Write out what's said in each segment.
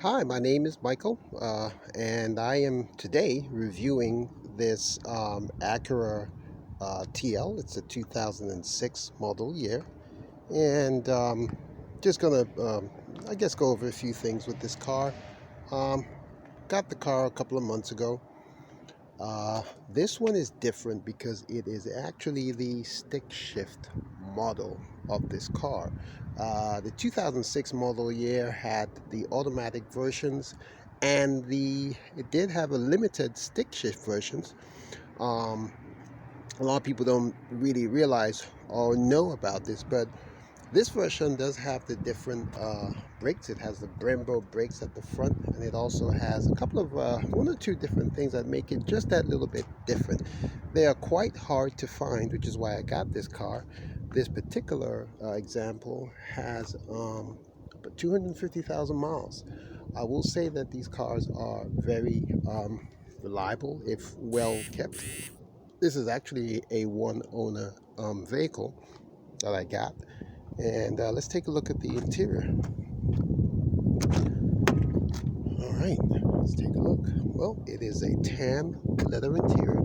Hi, my name is Michael, and I am today reviewing this Acura TL. It's a 2006 model year, and just gonna, I guess, go over a few things with this car. Um, got the car a couple of months ago. This one is different because it is actually the stick shift model of this car. The 2006 model year had the automatic versions, and it did have a limited stick shift versions. Um, a lot of people don't really realize or know about this, but this version does have the different brakes. It has the Brembo brakes at the front, and it also has a couple of one or two different things that make it just that little bit different. They are quite hard to find, which is why I got this car. This particular example has 250,000 miles. I will say that these cars are very reliable if well kept. This is actually a one owner vehicle that I got. And let's take a look at the interior. All right, let's take a look. Well, it is a tan leather interior.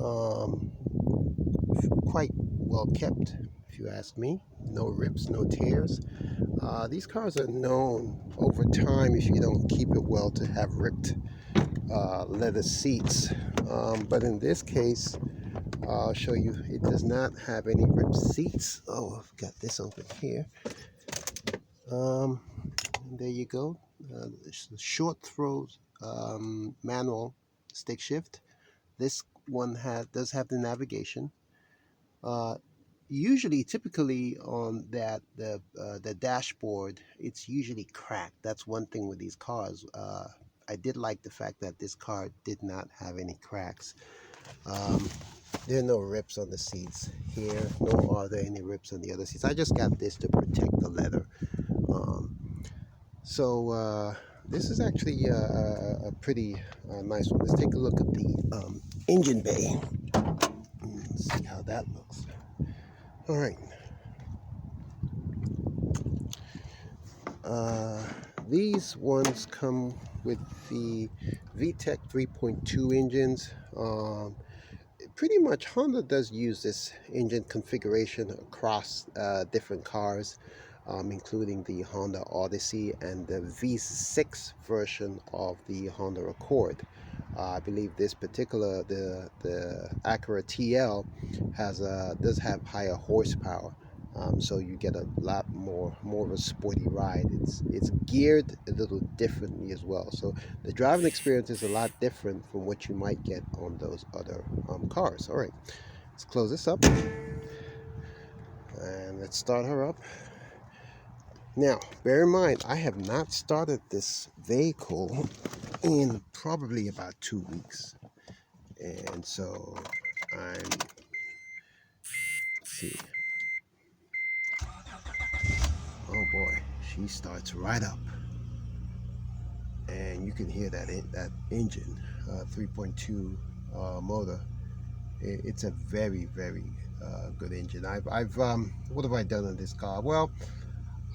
Um, Quite well kept, if you ask me. No rips, no tears. These cars are known over time, if you don't keep it well, to have ripped leather seats. But in this case, I'll show you, it does not have any ripped seats. Oh, I've got this open here. Um, there you go. Short throw manual stick shift. This one does have the navigation. Uh, typically on the dashboard, it's usually cracked. That's one thing with these cars. I did like the fact that this car did not have any cracks. Um, there are no rips on the seats here, nor are there any rips on the other seats. I just got this to protect the leather. Um, so this is actually a pretty nice one. Let's take a look at the engine bay and see how that looks. All right. These ones come with the VTEC 3.2 engines. Pretty much Honda does use this engine configuration across different cars, including the Honda Odyssey and the V6 version of the Honda Accord. I believe this particular the Acura TL does have higher horsepower, so you get a lot more of a sporty ride. It's geared a little differently as well, so the driving experience is a lot different from what you might get on those other cars. All right, let's close this up and let's start her up. Now, bear in mind, I have not started this vehicle in probably about 2 weeks, and so let's see. Oh boy, she starts right up, and you can hear that engine, 3.2 motor. It's a very good engine. What have I done on this car? Well,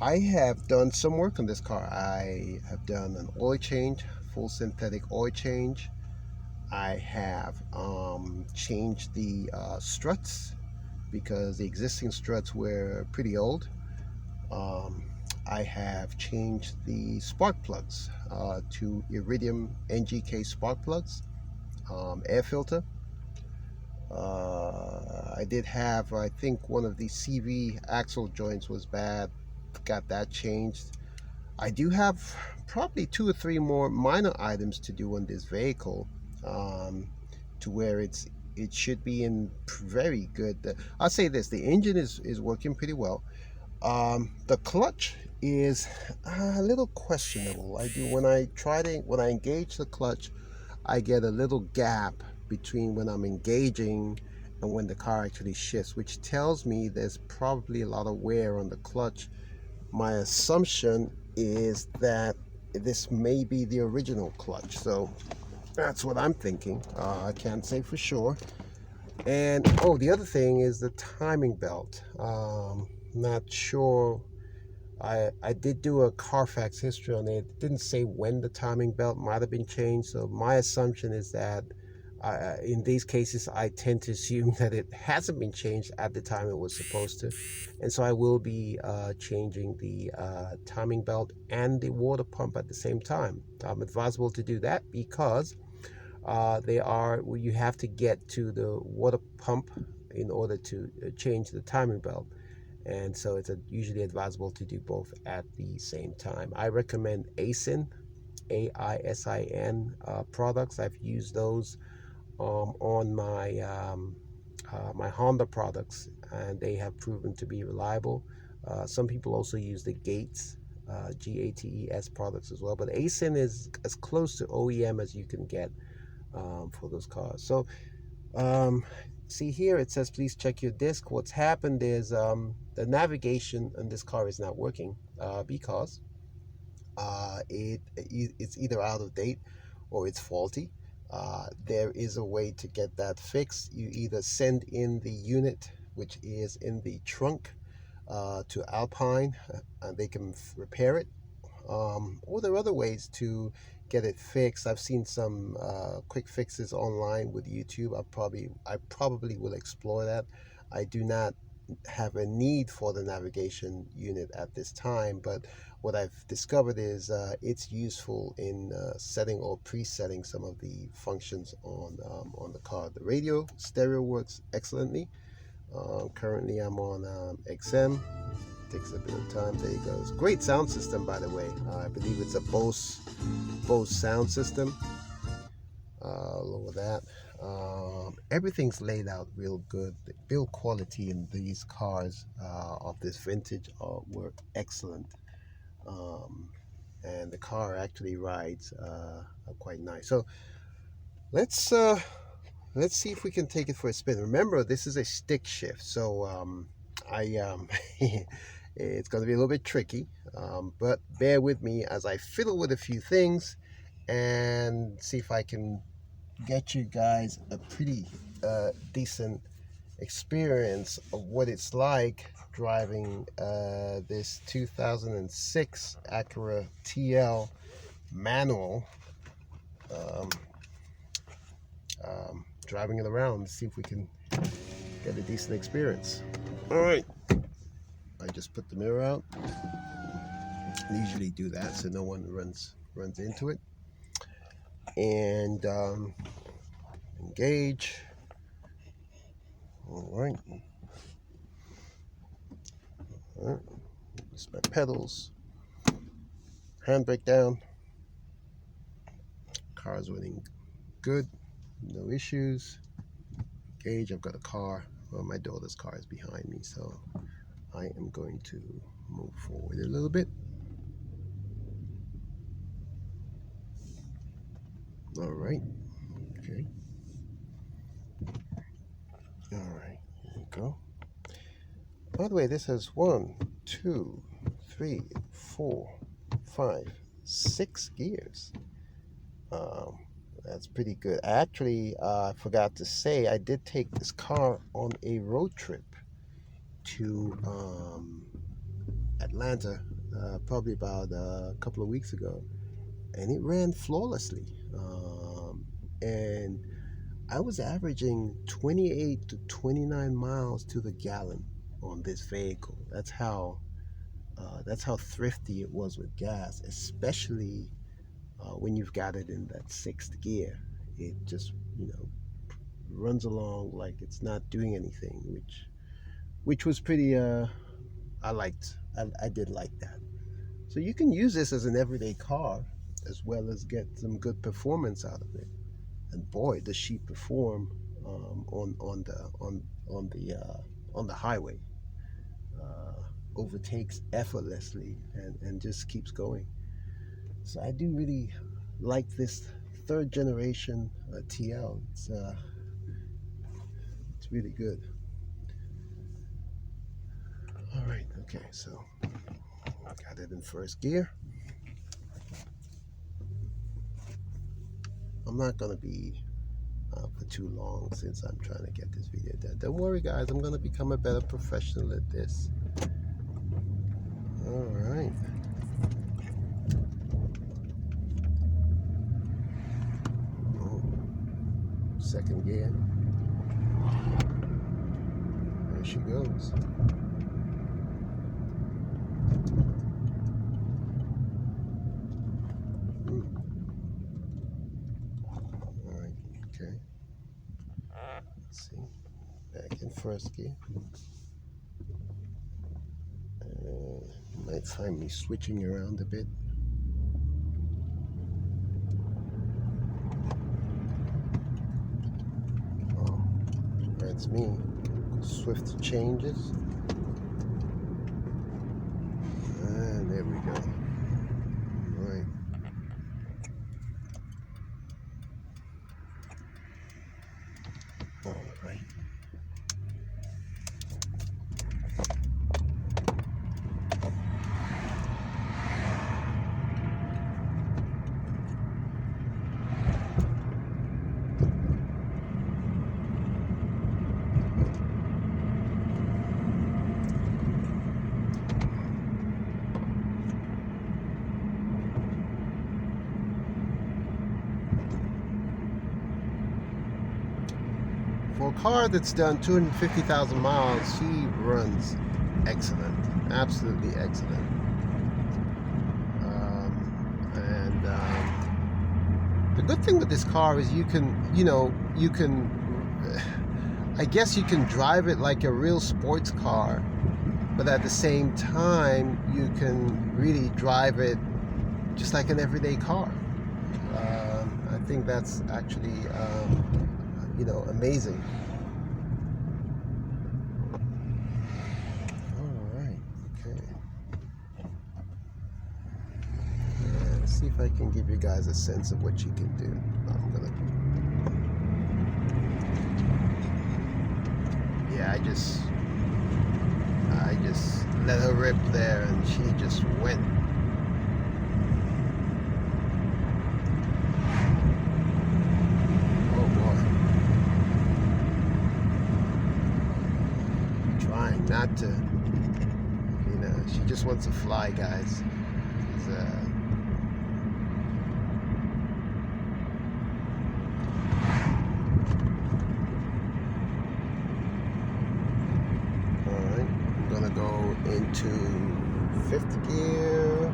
I have done some work on this car. I have done an oil change, full synthetic oil change. I have changed the struts because the existing struts were pretty old. I have changed the spark plugs to Iridium NGK spark plugs, air filter. I did have, I think one of the CV axle joints was bad, got that changed. I do have probably 2 or 3 more minor items to do on this vehicle, to where it should be in very good. I'll say this: the engine is working pretty well. The clutch is a little questionable. When I engage the clutch, I get a little gap between when I'm engaging and when the car actually shifts, which tells me there's probably a lot of wear on the clutch. My assumption is that this may be the original clutch, so that's what I'm thinking. I can't say for sure. And the other thing is the timing belt. Not sure I did do a Carfax history on it. It didn't say when the timing belt might have been changed. So my assumption is that in these cases, I tend to assume that it hasn't been changed at the time it was supposed to. And so I will be changing the timing belt and the water pump at the same time. I'm advisable to do that because you have to get to the water pump in order to change the timing belt. And so it's usually advisable to do both at the same time. I recommend ASIN, AISIN products. I've used those on my Honda products, and they have proven to be reliable. Some people also use the Gates, GATES products as well, but ASIN is as close to OEM as you can get for those cars. So um, see here, it says please check your disc. What's happened is the navigation on this car is not working because it's either out of date or it's faulty. There is a way to get that fixed. You either send in the unit, which is in the trunk, to Alpine, and they can repair it. Or there are other ways to get it fixed. I've seen some quick fixes online with YouTube. I probably will explore that. I do not have a need for the navigation unit at this time, but what I've discovered is it's useful in setting or presetting some of the functions on the car. The radio stereo works excellently. Currently I'm on XM. Takes a bit of time. There you go. Great sound system, by the way. I believe it's a Bose sound system. Lower that. Everything's laid out real good. The build quality in these cars of this vintage were excellent. And the car actually rides quite nice. So let's see if we can take it for a spin. Remember, this is a stick shift, so it's going to be a little bit tricky, but bear with me as I fiddle with a few things and see if I can get you guys a pretty decent experience of what it's like driving this 2006 Acura TL manual, um, driving it around, see if we can get a decent experience. All right, I just put the mirror out. I usually do that so no one runs into it. And engage. All right. It's my pedals. Handbrake down. Car's running good. No issues. Engage. I've got a car. Well, my daughter's car is behind me, so I am going to move forward a little bit. All right. Okay. All right. There we go. By the way, this has 1, 2, 3, 4, 5, 6 gears. That's pretty good. I actually forgot to say I did take this car on a road trip to Atlanta probably about a couple of weeks ago, and it ran flawlessly. And I was averaging 28 to 29 miles to the gallon on this vehicle. That's how thrifty it was with gas, especially when you've got it in that sixth gear. It just runs along like it's not doing anything, which was pretty. I liked. I did like that. So you can use this as an everyday car as well as get some good performance out of it. And boy, does she perform on the highway. Overtakes effortlessly and just keeps going. So I do really like this third generation TL. It's really good. All right, okay, so I got it in first gear. I'm not gonna be for too long since I'm trying to get this video done. Don't worry, guys, I'm gonna become a better professional at this. All right. Oh, second gear. There she goes. All right. Okay. Let's see. Back in first gear. You might find me switching around a bit. Oh, that's me. Swift changes. And there we go. All right. All right. For a car that's done 250,000 miles, she runs excellent, absolutely excellent. The good thing with this car is you can, I guess you can drive it like a real sports car, but at the same time, you can really drive it just like an everyday car. I think that's actually, amazing. All right, okay. Let's see if I can give you guys a sense of what you can do. Yeah, I just let her rip there, and she just went. Not to, she just wants to fly, guys. All right, I'm gonna go into fifth gear.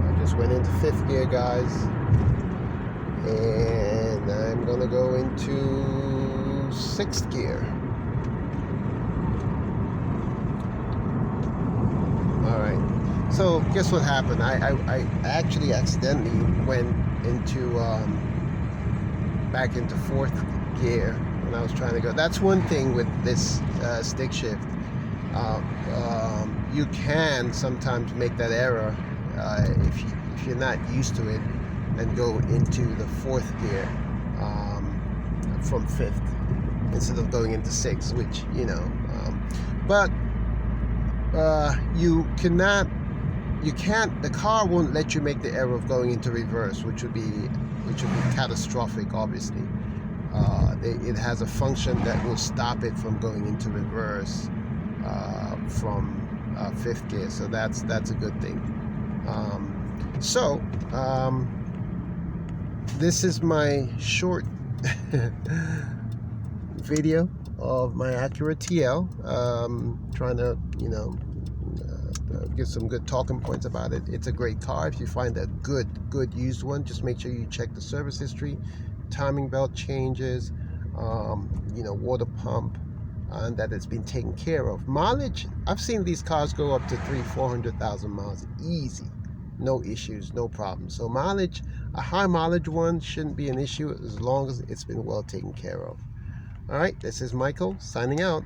I just went into fifth gear, guys, and I'm gonna go into sixth gear. So guess what happened? I actually accidentally went into back into fourth gear when I was trying to go. That's one thing with this stick shift. You can sometimes make that error if you're not used to it, and go into the fourth gear from fifth instead of going into sixth, which but the car won't let you make the error of going into reverse, which would be catastrophic, obviously. It has a function that will stop it from going into reverse from fifth gear, so that's a good thing. This is my short video of my Acura TL. Trying to give some good talking points about it. It's a great car. If you find a good used one, just make sure you check the service history, timing belt changes, water pump, and that it's been taken care of. Mileage, I've seen these cars go up to 300,000-400,000 miles easy, no issues, no problems. So mileage, a high mileage one shouldn't be an issue as long as it's been well taken care of. All right, this is Michael signing out.